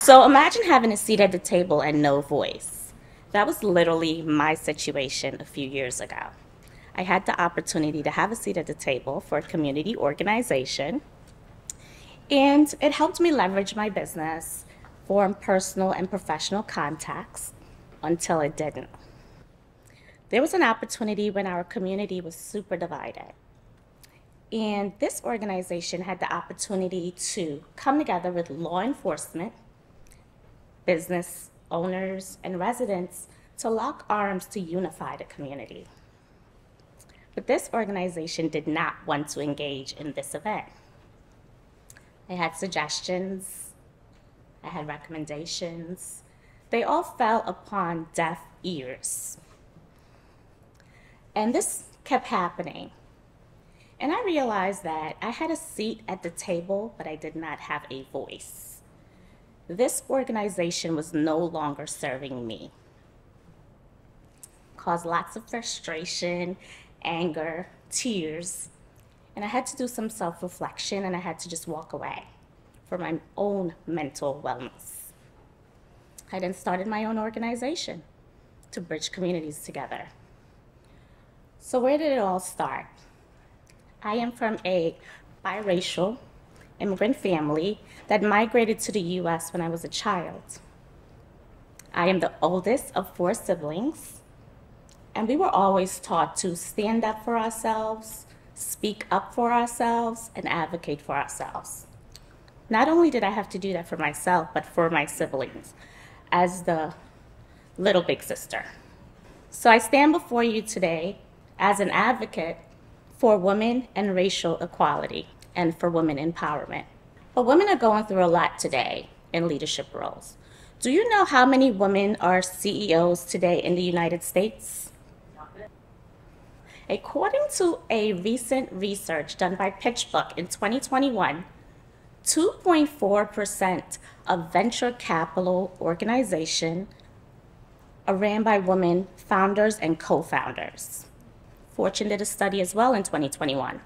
So imagine having a seat at the table and no voice. That was literally my situation a few years ago. I had the opportunity to have a seat at the table for a community organization, and it helped me leverage my business, form personal and professional contacts, until it didn't. There was an opportunity when our community was super divided. And this organization had the opportunity to come together with law enforcement, business owners, and residents to lock arms to unify the community. But this organization did not want to engage in this event. I had suggestions, I had recommendations. They all fell upon deaf ears. And this kept happening. And I realized that I had a seat at the table, but I did not have a voice. This organization was no longer serving me. Caused lots of frustration, anger, tears, and I had to do some self-reflection, and I had to just walk away for my own mental wellness. I then started my own organization to bridge communities together. So where did it all start? I am from a biracial immigrant family that migrated to the US when I was a child. I am the oldest of 4 siblings, and we were always taught to stand up for ourselves, speak up for ourselves, and advocate for ourselves. Not only did I have to do that for myself, but for my siblings as the little big sister. So I stand before you today as an advocate for women and racial equality and for women empowerment. But women are going through a lot today in leadership roles. Do you know how many women are CEOs today in the United States? According to a recent research done by PitchBook in 2021, 2.4% of venture capital organizations are ran by women founders and co-founders. Fortune did a study as well in 2021.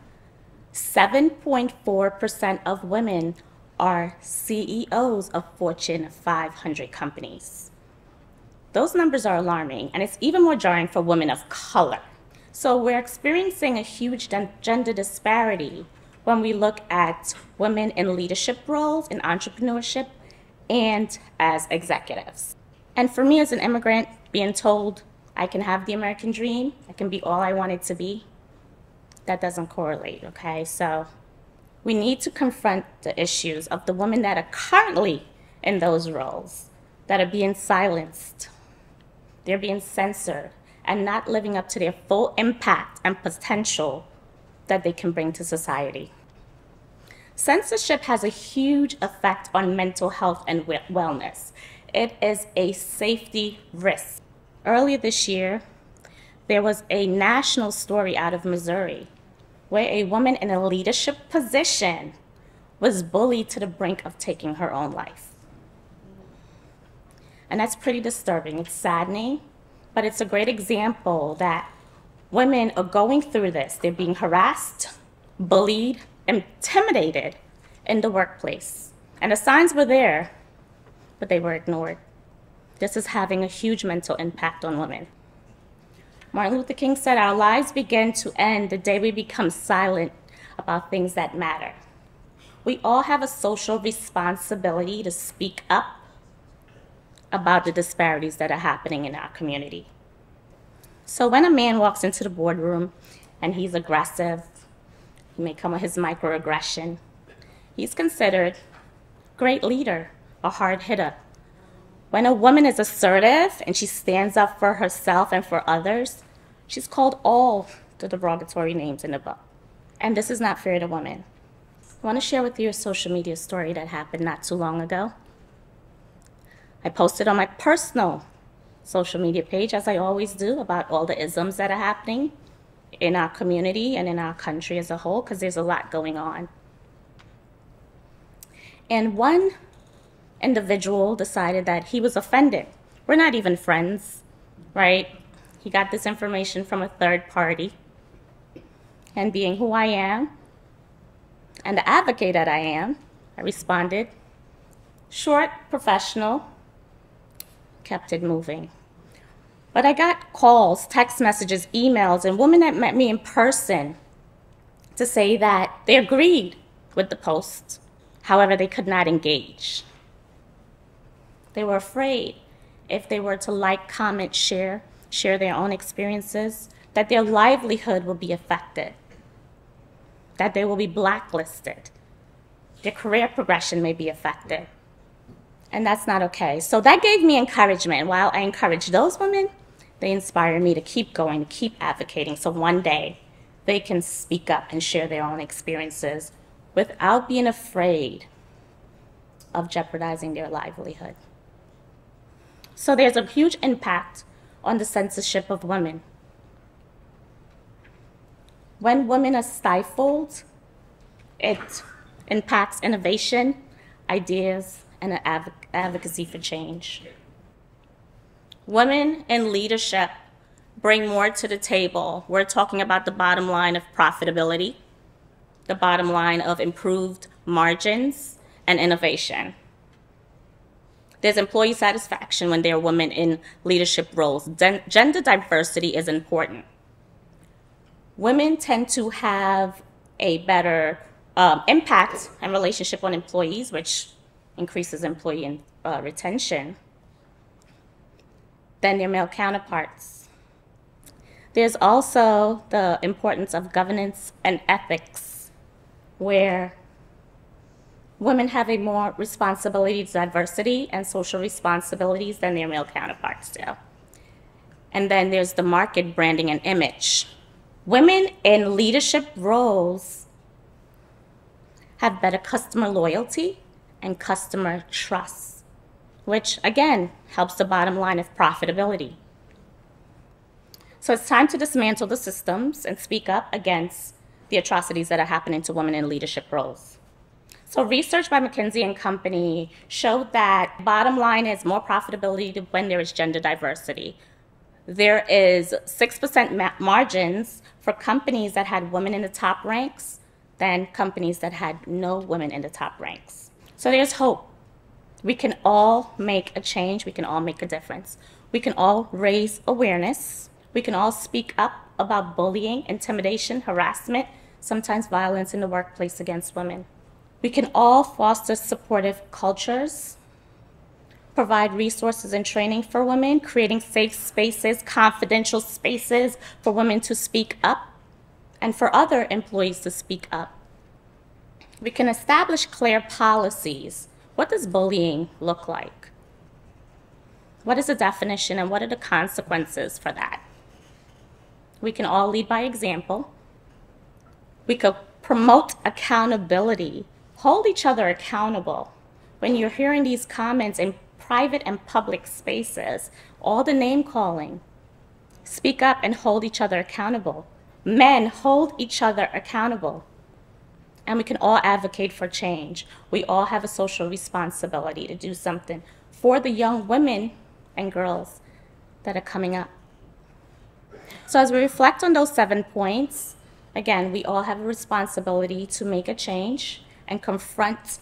7.4% of women are CEOs of Fortune 500 companies. Those numbers are alarming, and it's even more jarring for women of color. So we're experiencing a huge gender disparity when we look at women in leadership roles, in entrepreneurship, and as executives. And for me as an immigrant, being told I can have the American dream, I can be all I want it to be, that doesn't correlate, okay? So we need to confront the issues of the women that are currently in those roles, that are being silenced, they're being censored, and not living up to their full impact and potential that they can bring to society. Censorship has a huge effect on mental health and wellness. It is a safety risk. Earlier this year, there was a national story out of Missouri where a woman in a leadership position was bullied to the brink of taking her own life. And that's pretty disturbing. It's saddening, but it's a great example that women are going through this. They're being harassed, bullied, intimidated in the workplace. And the signs were there, but they were ignored. This is having a huge mental impact on women. Martin Luther King said, "Our lives begin to end the day we become silent about things that matter." We all have a social responsibility to speak up about the disparities that are happening in our community. So when a man walks into the boardroom and he's aggressive, he may come with his microaggression, he's considered a great leader, a hard hitter. When a woman is assertive and she stands up for herself and for others, she's called all the derogatory names in the book. And this is not fair to women. I want to share with you a social media story that happened not too long ago. I posted on my personal social media page, as I always do, about all the isms that are happening in our community and in our country as a whole, because there's a lot going on. And one individual decided that he was offended. We're not even friends, right? He got this information from a third party. And being who I am and the advocate that I am, I responded Short, professional, kept it moving. But I got calls, text messages, emails, and women that met me in person to say that they agreed with the post. However, they could not engage. They were afraid if they were to like, comment, share their own experiences, that their livelihood will be affected, that they will be blacklisted, their career progression may be affected. And that's not okay. So that gave me encouragement. While I encouraged those women, they inspired me to keep going, to keep advocating, so one day they can speak up and share their own experiences without being afraid of jeopardizing their livelihood. So there's a huge impact on the censorship of women. When women are stifled, it impacts innovation, ideas, and advocacy for change. Women in leadership bring more to the table. We're talking about the bottom line of profitability, the bottom line of improved margins and innovation. There's employee satisfaction when there are women in leadership roles. Gender diversity is important. Women tend to have a better impact and relationship on employees, which increases employee retention, than their male counterparts. There's also the importance of governance and ethics, where women have a more responsibility to diversity and social responsibilities than their male counterparts do. And then there's the market, branding, and image. Women in leadership roles have better customer loyalty and customer trust, which again helps the bottom line of profitability. So it's time to dismantle the systems and speak up against the atrocities that are happening to women in leadership roles. So research by McKinsey & Company showed that bottom line is more profitability when there is gender diversity. There is 6% margins for companies that had women in the top ranks than companies that had no women in the top ranks. So there's hope. We can all make a change. We can all make a difference. We can all raise awareness. We can all speak up about bullying, intimidation, harassment, sometimes violence in the workplace against women. We can all foster supportive cultures, provide resources and training for women, creating safe spaces, confidential spaces for women to speak up and for other employees to speak up. We can establish clear policies. What does bullying look like? What is the definition and what are the consequences for that? We can all lead by example. We could promote accountability, hold each other accountable. When you're hearing these comments in private and public spaces, all the name calling, speak up and hold each other accountable. Men, hold each other accountable. And we can all advocate for change. We all have a social responsibility to do something for the young women and girls that are coming up. So as we reflect on those 7 points, again, we all have a responsibility to make a change and confront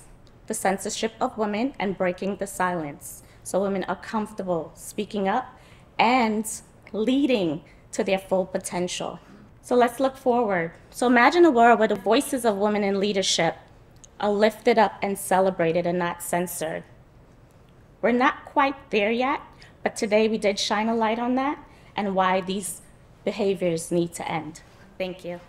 the censorship of women and breaking the silence, so women are comfortable speaking up and leading to their full potential. So let's look forward. So imagine a world where the voices of women in leadership are lifted up and celebrated and not censored. We're not quite there yet, but today we did shine a light on that and why these behaviors need to end. Thank you.